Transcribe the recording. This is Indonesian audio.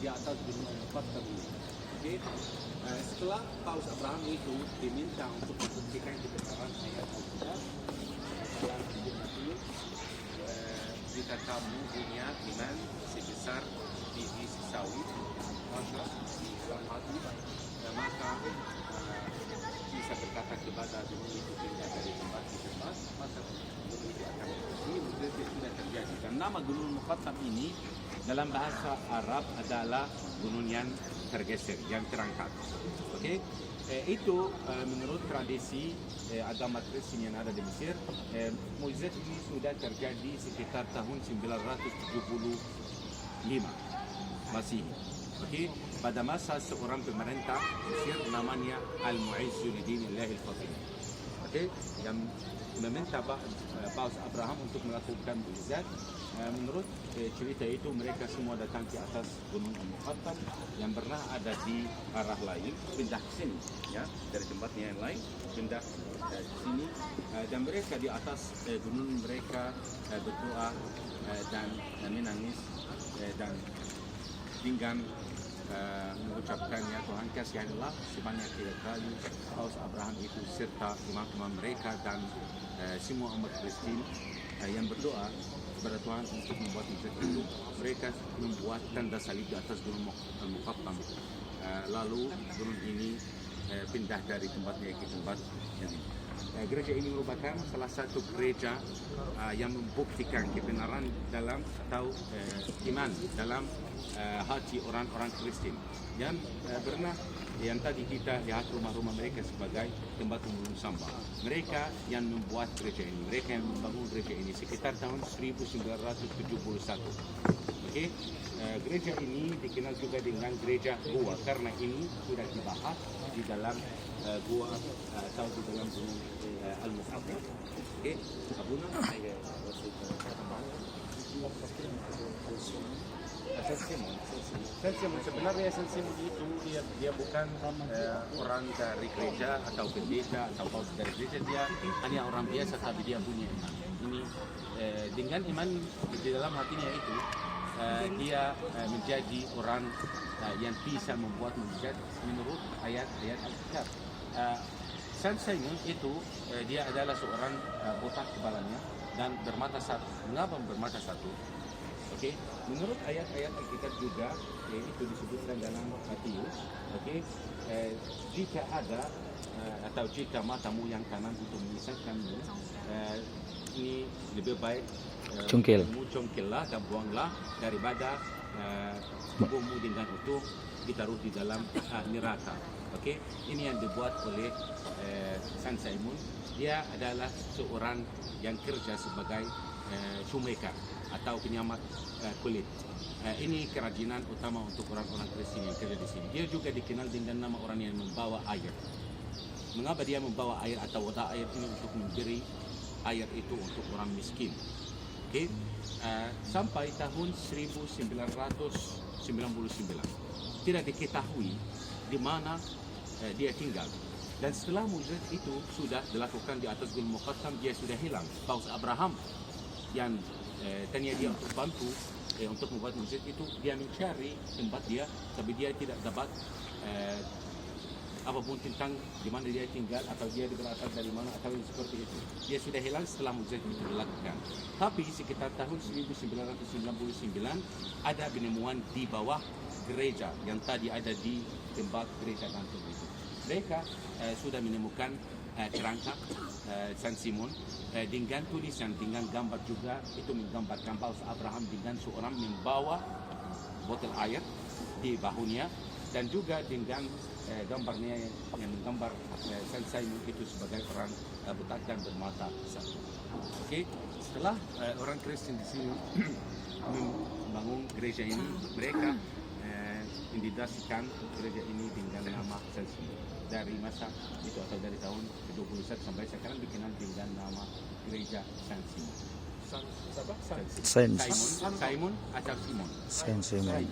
di atas gunung Al-Muqattam ini. Oke, setelah Paus Abraham itu diminta untuk membuktikan kebenaran ayat Alkitab dalam Injil Matius, jika kamu punya iman sebesar biji sawit, maka di dalam hati, maka bisa berkata kepada gunung itu pindah dari tempat ke tempat, maka gunung itu akan ini mujizat sudah terjadi. Dan nama gunung Muqattam ini dalam bahasa Arab adalah gunung yang tergeser, yang terangkat. Oke, itu menurut tradisi agama Kristen yang ada di Mesir, mukjizat ini sudah terjadi sekitar tahun 975 Masehi. Oke, pada masa seorang pemerintah Mesir namanya Al-Mu'izz Zunuddin Al-Fatimi. Oke, yang meminta Paus Abraham untuk melakukan mukjizat. Menurut cerita itu mereka semua datang ke atas gunung Al-Muqattam yang pernah ada di arah lain, pindah ke sini, ya, dari tempatnya yang lain, pindah ke sini, dan mereka di atas gunung mereka berdoa dan menangis dan dengan mengucapkan, ya Tuhan kasihanlah sebanyak 3 kali Paus Abraham itu serta imam-imam mereka dan semua umat Kristen yang berdoa kepada Tuhan untuk membuat mukjizat itu. Mereka membuat tanda salib di atas gunung Al-Muqattam. Lalu gunung ini pindah dari tempatnya ke tempat yang ini. Gereja ini merupakan salah satu gereja yang membuktikan kebenaran dalam atau iman dalam hati orang-orang Kristen yang pernah yang tadi kita lihat rumah-rumah mereka sebagai tempat umum sampah. Mereka yang membuat gereja ini, mereka yang membangun gereja ini sekitar tahun 1971. Oke, gereja ini dikenal juga dengan gereja gua karena ini sudah dibahas di dalam gua atau di dalam gunung Al-Muqattam. Oke, Abuna Saint-Simon sebenarnya Saint-Simon itu dia bukan orang dari gereja atau pendeta atau paus dari gereja, dia hanya orang biasa tapi dia punya iman. Ini dengan iman di dalam hatinya itu dia menjadi orang yang bisa membuat mukjizat menurut ayat-ayat Alkitab. Saint-Simon itu dia adalah seorang botak kepalanya dan bermata satu. Mengapa bermata satu? Oke, menurut ayat-ayat Alkitab juga itu disebutkan dalam Matius. Oke, jika ada atau jika matamu yang kanan itu menyesatkanmu, ini lebih baik congkellah dan buanglah daripada tubuhmu dengan utuh ditaruh di dalam neraka. Oke, ini yang dibuat oleh Saint-Simon. Dia adalah seorang yang kerja sebagai shoemaker atau penyamat kulit. Ini kerajinan utama untuk orang-orang Kristen yang kerja di sini. Dia juga dikenal dengan nama orang yang membawa air. Mengapa dia membawa air atau wadah air ini untuk memberi air itu untuk orang miskin? Oke, sampai tahun 1999 tidak diketahui di mana dia tinggal. Dan setelah mukjizat itu sudah dilakukan di atas gunung Muqattam, dia sudah hilang. Paus Abraham yang tanya dia untuk bantu untuk membuat mukjizat itu, dia mencari tempat dia, tapi dia tidak dapat apapun tentang di mana dia tinggal atau dia berasal dari mana atau seperti itu. Dia sudah hilang setelah mukjizat itu dilakukan. Tapi sekitar tahun 1999 ada penemuan di bawah gereja yang tadi ada di tempat gereja gantung itu. Mereka sudah menemukan kerangka Saint-Simon dengan tulisan, dengan gambar juga, itu menggambarkan Paus Abraham dengan seorang membawa botol air di bahunya, dan juga dengan gambarnya yang menggambar Saint-Simon itu sebagai orang butak dan bermata satu. Oke, setelah orang Kristen di sini membangun gereja ini, mereka mendedikasikan gereja ini dengan nama Saint-Simon. Dari masa itu atau dari tahun 71 sampai sekarang dikenal dengan nama gereja Saint-Simon. Simon atau Simon? Saint-Simon.